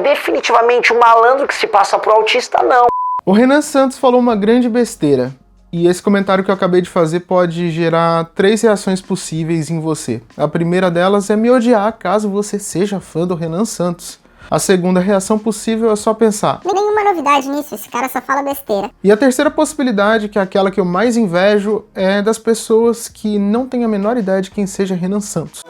Definitivamente um malandro que se passa por autista, não. O Renan Santos falou uma grande besteira. E esse comentário que eu acabei de fazer pode gerar 3 reações possíveis em você. A primeira delas é me odiar caso você seja fã do Renan Santos. A segunda reação possível é só pensar: nenhuma novidade nisso, esse cara só fala besteira. E a terceira possibilidade, que é aquela que eu mais invejo, é das pessoas que não têm a menor ideia de quem seja Renan Santos.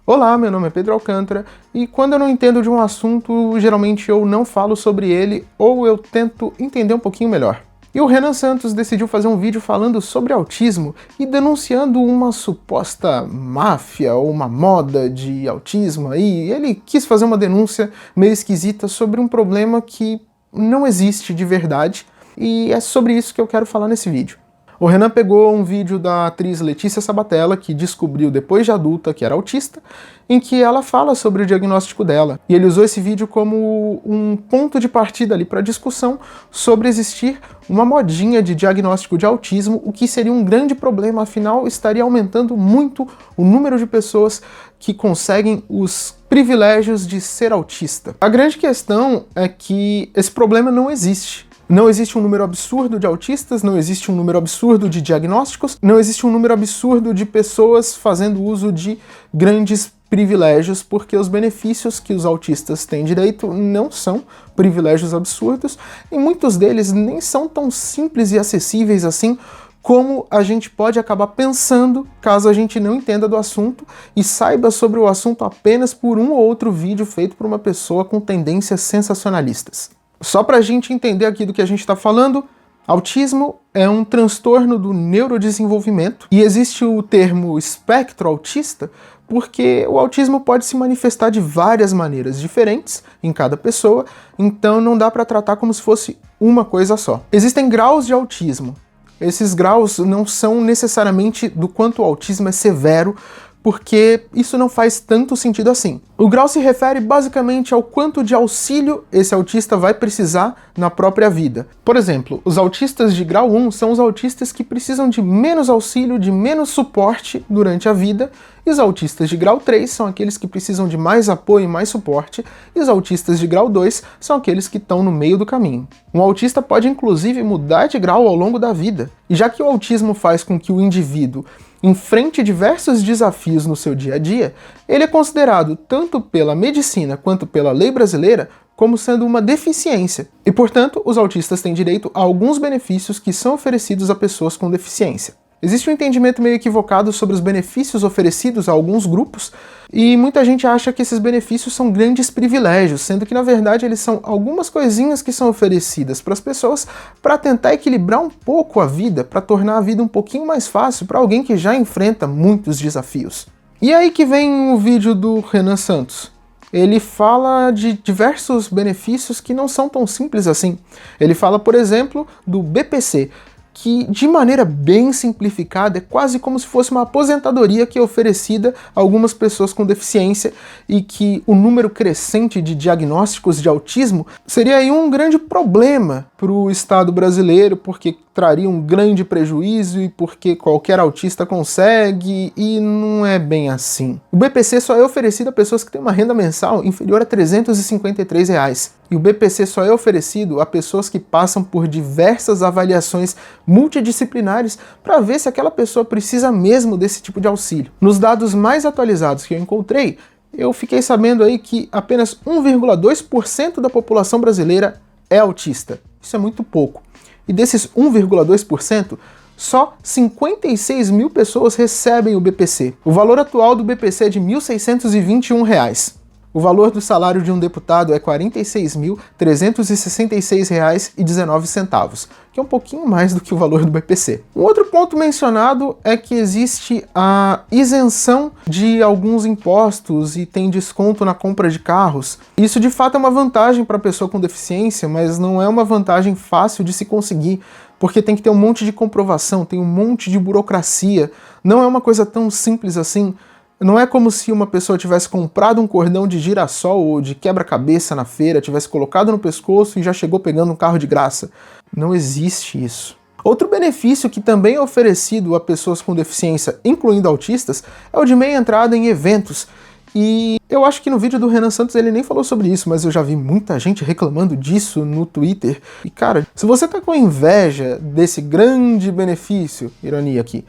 Olá, meu nome é Pedro Alcântara, e quando eu não entendo de um assunto, geralmente eu não falo sobre ele, ou eu tento entender um pouquinho melhor. E o Renan Santos decidiu fazer um vídeo falando sobre autismo e denunciando uma suposta máfia ou uma moda de autismo aí. Ele quis fazer uma denúncia meio esquisita sobre um problema que não existe de verdade, e é sobre isso que eu quero falar nesse vídeo. O Renan pegou um vídeo da atriz Letícia Sabatella, que descobriu depois de adulta que era autista, em que ela fala sobre o diagnóstico dela. E ele usou esse vídeo como um ponto de partida ali para discussão sobre existir uma modinha de diagnóstico de autismo, o que seria um grande problema, afinal estaria aumentando muito o número de pessoas que conseguem os privilégios de ser autista. A grande questão é que esse problema não existe. Não existe um número absurdo de autistas, não existe um número absurdo de diagnósticos, não existe um número absurdo de pessoas fazendo uso de grandes privilégios, porque os benefícios que os autistas têm direito não são privilégios absurdos, e muitos deles nem são tão simples e acessíveis assim como a gente pode acabar pensando caso a gente não entenda do assunto e saiba sobre o assunto apenas por um ou outro vídeo feito por uma pessoa com tendências sensacionalistas. Só para a gente entender aqui do que a gente está falando, autismo é um transtorno do neurodesenvolvimento e existe o termo espectro autista porque o autismo pode se manifestar de várias maneiras diferentes em cada pessoa, então não dá para tratar como se fosse uma coisa só. Existem graus de autismo. Esses graus não são necessariamente do quanto o autismo é severo, porque isso não faz tanto sentido assim. O grau se refere basicamente ao quanto de auxílio esse autista vai precisar na própria vida. Por exemplo, os autistas de grau 1 são os autistas que precisam de menos auxílio, de menos suporte durante a vida, e os autistas de grau 3 são aqueles que precisam de mais apoio e mais suporte, e os autistas de grau 2 são aqueles que estão no meio do caminho. Um autista pode inclusive mudar de grau ao longo da vida, e já que o autismo faz com que o indivíduo enfrente diversos desafios no seu dia a dia, ele é considerado, tanto pela medicina quanto pela lei brasileira, como sendo uma deficiência. E, portanto, os autistas têm direito a alguns benefícios que são oferecidos a pessoas com deficiência. Existe um entendimento meio equivocado sobre os benefícios oferecidos a alguns grupos, e muita gente acha que esses benefícios são grandes privilégios, sendo que na verdade eles são algumas coisinhas que são oferecidas para as pessoas para tentar equilibrar um pouco a vida, para tornar a vida um pouquinho mais fácil para alguém que já enfrenta muitos desafios. E aí que vem o vídeo do Renan Santos. Ele fala de diversos benefícios que não são tão simples assim. Ele fala, por exemplo, do BPC, que de maneira bem simplificada é quase como se fosse uma aposentadoria que é oferecida a algumas pessoas com deficiência, e que o número crescente de diagnósticos de autismo seria aí um grande problema para o Estado brasileiro, porque traria um grande prejuízo e porque qualquer autista consegue, e não é bem assim. O BPC só é oferecido a pessoas que têm uma renda mensal inferior a R$ 353 reais. E o BPC só é oferecido a pessoas que passam por diversas avaliações multidisciplinares para ver se aquela pessoa precisa mesmo desse tipo de auxílio. Nos dados mais atualizados que eu encontrei, eu fiquei sabendo aí que apenas 1,2% da população brasileira é autista. Isso é muito pouco. E desses 1,2%, só 56 mil pessoas recebem o BPC. O valor atual do BPC é de R$ 1.621. O valor do salário de um deputado é R$ 46.366,19, que é um pouquinho mais do que o valor do BPC. Um outro ponto mencionado é que existe a isenção de alguns impostos e tem desconto na compra de carros. Isso de fato é uma vantagem para a pessoa com deficiência, mas não é uma vantagem fácil de se conseguir, porque tem que ter um monte de comprovação, tem um monte de burocracia, não é uma coisa tão simples assim. Não é como se uma pessoa tivesse comprado um cordão de girassol ou de quebra-cabeça na feira, tivesse colocado no pescoço e já chegou pegando um carro de graça. Não existe isso. Outro benefício que também é oferecido a pessoas com deficiência, incluindo autistas, é o de meia entrada em eventos. E eu acho que no vídeo do Renan Santos ele nem falou sobre isso, mas eu já vi muita gente reclamando disso no Twitter. E cara, se você tá com inveja desse grande benefício, ironia aqui,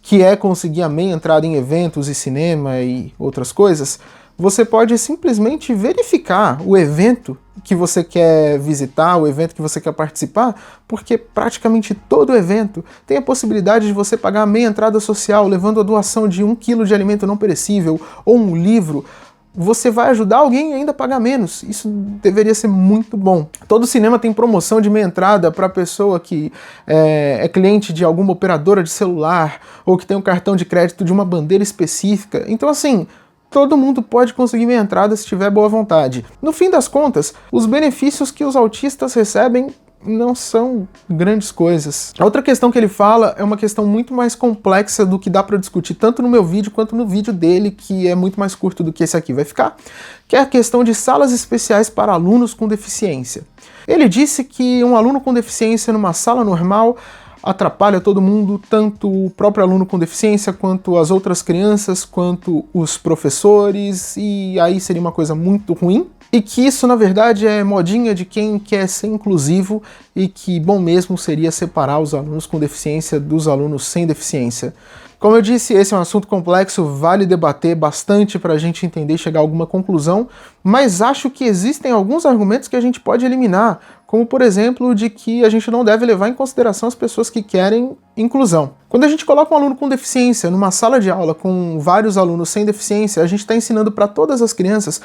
que é conseguir a meia entrada em eventos e cinema e outras coisas, você pode simplesmente verificar o evento que você quer visitar, o evento que você quer participar, porque praticamente todo evento tem a possibilidade de você pagar a meia entrada social, levando a doação de 1 quilo de alimento não perecível ou um livro. Você vai ajudar alguém e ainda pagar menos. Isso deveria ser muito bom. Todo cinema tem promoção de meia entrada para pessoa que é cliente de alguma operadora de celular ou que tem um cartão de crédito de uma bandeira específica. Então assim, todo mundo pode conseguir meia entrada se tiver boa vontade. No fim das contas, os benefícios que os autistas recebem não são grandes coisas. A outra questão que ele fala é uma questão muito mais complexa do que dá para discutir tanto no meu vídeo quanto no vídeo dele, que é muito mais curto do que esse aqui vai ficar, que é a questão de salas especiais para alunos com deficiência. Ele disse que um aluno com deficiência numa sala normal atrapalha todo mundo, tanto o próprio aluno com deficiência, quanto as outras crianças, quanto os professores, e aí seria uma coisa muito ruim. E que isso, na verdade, é modinha de quem quer ser inclusivo e que bom mesmo seria separar os alunos com deficiência dos alunos sem deficiência. Como eu disse, esse é um assunto complexo, vale debater bastante para a gente entender e chegar a alguma conclusão, mas acho que existem alguns argumentos que a gente pode eliminar, como por exemplo de que a gente não deve levar em consideração as pessoas que querem inclusão. Quando a gente coloca um aluno com deficiência numa sala de aula com vários alunos sem deficiência, a gente está ensinando para todas as crianças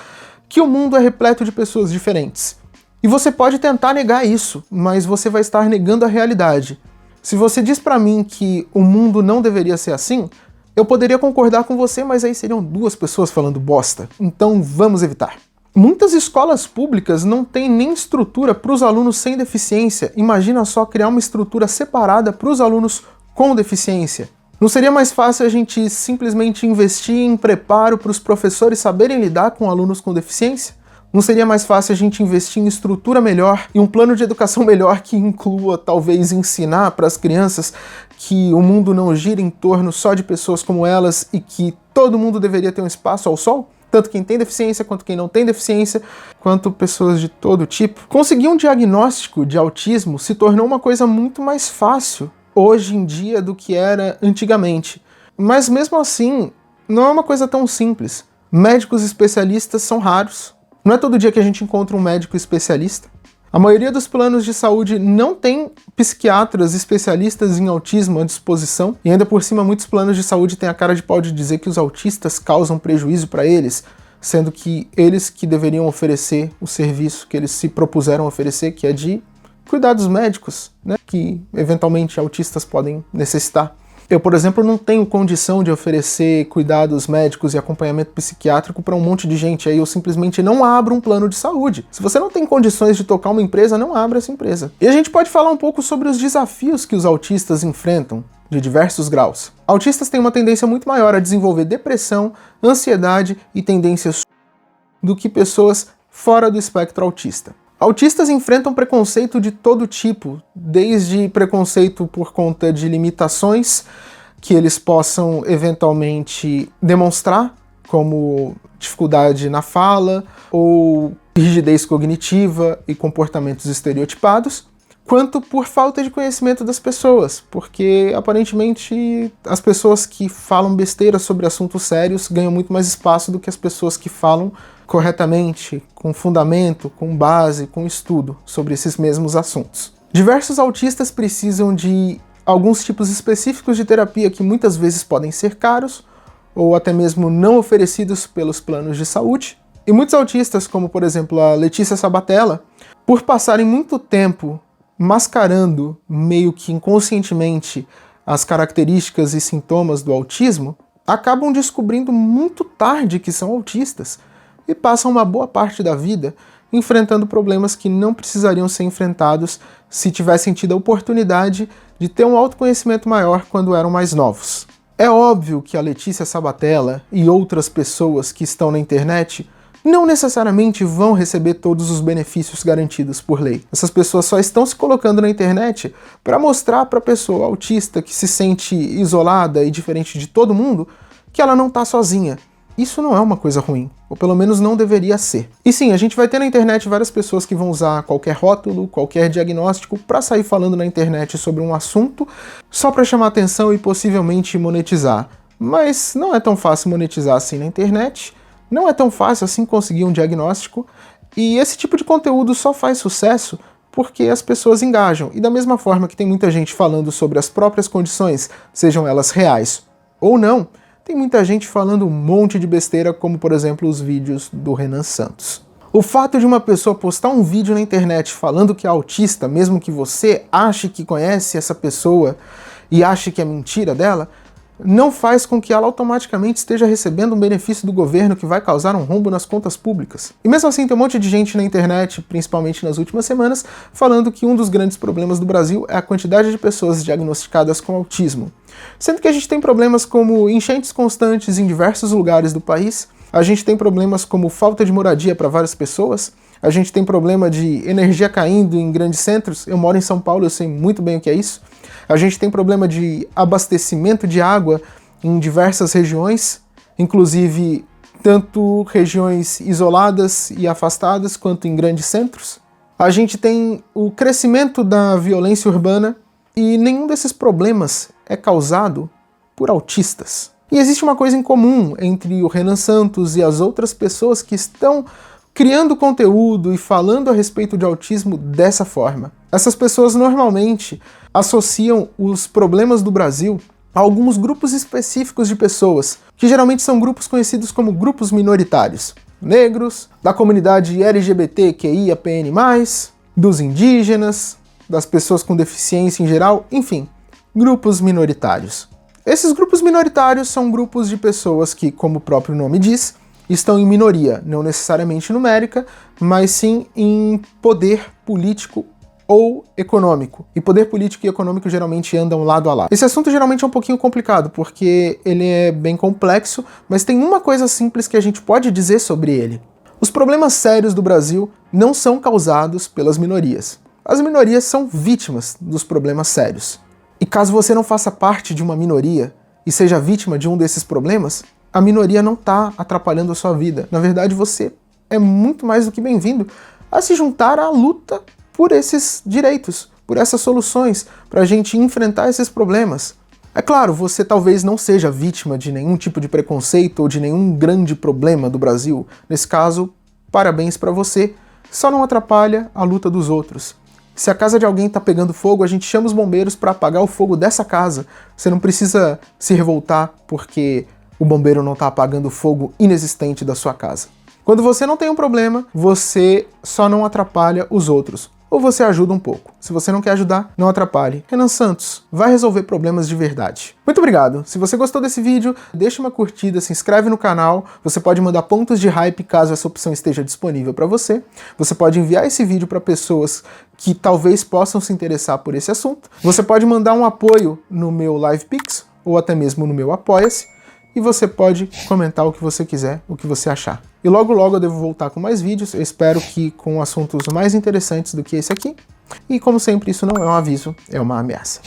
que o mundo é repleto de pessoas diferentes. E você pode tentar negar isso, mas você vai estar negando a realidade. Se você diz pra mim que o mundo não deveria ser assim, eu poderia concordar com você, mas aí seriam duas pessoas falando bosta. Então vamos evitar. Muitas escolas públicas não têm nem estrutura para os alunos sem deficiência. Imagina só criar uma estrutura separada para os alunos com deficiência. Não seria mais fácil a gente simplesmente investir em preparo para os professores saberem lidar com alunos com deficiência? Não seria mais fácil a gente investir em estrutura melhor e um plano de educação melhor que inclua, talvez, ensinar para as crianças que o mundo não gira em torno só de pessoas como elas e que todo mundo deveria ter um espaço ao sol? Tanto quem tem deficiência, quanto quem não tem deficiência, quanto pessoas de todo tipo. Conseguir um diagnóstico de autismo se tornou uma coisa muito mais fácil hoje em dia do que era antigamente. Mas mesmo assim, não é uma coisa tão simples. Médicos especialistas são raros. Não é todo dia que a gente encontra um médico especialista. A maioria dos planos de saúde não tem psiquiatras especialistas em autismo à disposição, e ainda por cima muitos planos de saúde têm a cara de pau de dizer que os autistas causam prejuízo para eles, sendo que eles que deveriam oferecer o serviço que eles se propuseram oferecer, que é de cuidados médicos, né, que eventualmente autistas podem necessitar. Eu, por exemplo, não tenho condição de oferecer cuidados médicos e acompanhamento psiquiátrico para um monte de gente, aí eu simplesmente não abro um plano de saúde. Se você não tem condições de tocar uma empresa, não abra essa empresa. E a gente pode falar um pouco sobre os desafios que os autistas enfrentam, de diversos graus. Autistas têm uma tendência muito maior a desenvolver depressão, ansiedade e tendências do que pessoas fora do espectro autista. Autistas enfrentam preconceito de todo tipo, desde preconceito por conta de limitações que eles possam eventualmente demonstrar, como dificuldade na fala ou rigidez cognitiva e comportamentos estereotipados, quanto por falta de conhecimento das pessoas, porque aparentemente as pessoas que falam besteira sobre assuntos sérios ganham muito mais espaço do que as pessoas que falam corretamente, com fundamento, com base, com estudo sobre esses mesmos assuntos. Diversos autistas precisam de alguns tipos específicos de terapia que muitas vezes podem ser caros ou até mesmo não oferecidos pelos planos de saúde. E muitos autistas, como por exemplo a Letícia Sabatella, por passarem muito tempo mascarando meio que inconscientemente as características e sintomas do autismo, acabam descobrindo muito tarde que são autistas e passam uma boa parte da vida enfrentando problemas que não precisariam ser enfrentados se tivessem tido a oportunidade de ter um autoconhecimento maior quando eram mais novos. É óbvio que a Letícia Sabatella e outras pessoas que estão na internet não necessariamente vão receber todos os benefícios garantidos por lei. Essas pessoas só estão se colocando na internet para mostrar para a pessoa autista que se sente isolada e diferente de todo mundo que ela não está sozinha. isso não é uma coisa ruim, ou pelo menos não deveria ser. E sim, a gente vai ter na internet várias pessoas que vão usar qualquer rótulo, qualquer diagnóstico para sair falando na internet sobre um assunto só para chamar atenção e possivelmente monetizar. Mas não é tão fácil monetizar assim na internet, não é tão fácil assim conseguir um diagnóstico, e esse tipo de conteúdo só faz sucesso porque as pessoas engajam. E da mesma forma que tem muita gente falando sobre as próprias condições, sejam elas reais ou não, tem muita gente falando um monte de besteira, como por exemplo os vídeos do Renan Santos. O fato de uma pessoa postar um vídeo na internet falando que é autista, mesmo que você ache que conhece essa pessoa e ache que é mentira dela, não faz com que ela automaticamente esteja recebendo um benefício do governo que vai causar um rombo nas contas públicas. E mesmo assim tem um monte de gente na internet, principalmente nas últimas semanas, falando que um dos grandes problemas do Brasil é a quantidade de pessoas diagnosticadas com autismo. Sendo que a gente tem problemas como enchentes constantes em diversos lugares do país, a gente tem problemas como falta de moradia para várias pessoas, a gente tem problema de energia caindo em grandes centros. Eu moro em São Paulo, eu sei muito bem o que é isso. A gente tem problema de abastecimento de água em diversas regiões, inclusive tanto regiões isoladas e afastadas quanto em grandes centros. A gente tem o crescimento da violência urbana e nenhum desses problemas é causado por autistas. E existe uma coisa em comum entre o Renan Santos e as outras pessoas que estão criando conteúdo e falando a respeito de autismo dessa forma. Essas pessoas normalmente associam os problemas do Brasil a alguns grupos específicos de pessoas, que geralmente são grupos conhecidos como grupos minoritários. Negros, da comunidade LGBTQIAPN+, dos indígenas, das pessoas com deficiência em geral, enfim, grupos minoritários. Esses grupos minoritários são grupos de pessoas que, como o próprio nome diz, estão em minoria, não necessariamente numérica, mas sim em poder político ou econômico. E poder político e econômico geralmente andam lado a lado. Esse assunto geralmente é um pouquinho complicado, porque ele é bem complexo, mas tem uma coisa simples que a gente pode dizer sobre ele. Os problemas sérios do Brasil não são causados pelas minorias. As minorias são vítimas dos problemas sérios. E caso você não faça parte de uma minoria e seja vítima de um desses problemas, a minoria não está atrapalhando a sua vida. Na verdade, você é muito mais do que bem-vindo a se juntar à luta por esses direitos, por essas soluções, para a gente enfrentar esses problemas. É claro, você talvez não seja vítima de nenhum tipo de preconceito ou de nenhum grande problema do Brasil. Nesse caso, parabéns para você. Só não atrapalha a luta dos outros. Se a casa de alguém está pegando fogo, a gente chama os bombeiros para apagar o fogo dessa casa. Você não precisa se revoltar porque o bombeiro não está apagando o fogo inexistente da sua casa. Quando você não tem um problema, você só não atrapalha os outros. Ou você ajuda um pouco. Se você não quer ajudar, não atrapalhe. Renan Santos, vai resolver problemas de verdade. Muito obrigado. Se você gostou desse vídeo, deixa uma curtida, se inscreve no canal. Você pode mandar pontos de hype caso essa opção esteja disponível para você. Você pode enviar esse vídeo para pessoas que talvez possam se interessar por esse assunto. Você pode mandar um apoio no meu LivePix ou até mesmo no meu Apoia-se. E você pode comentar o que você quiser, o que você achar. E logo logo eu devo voltar com mais vídeos, eu espero que com assuntos mais interessantes do que esse aqui. E como sempre, isso não é um aviso, é uma ameaça.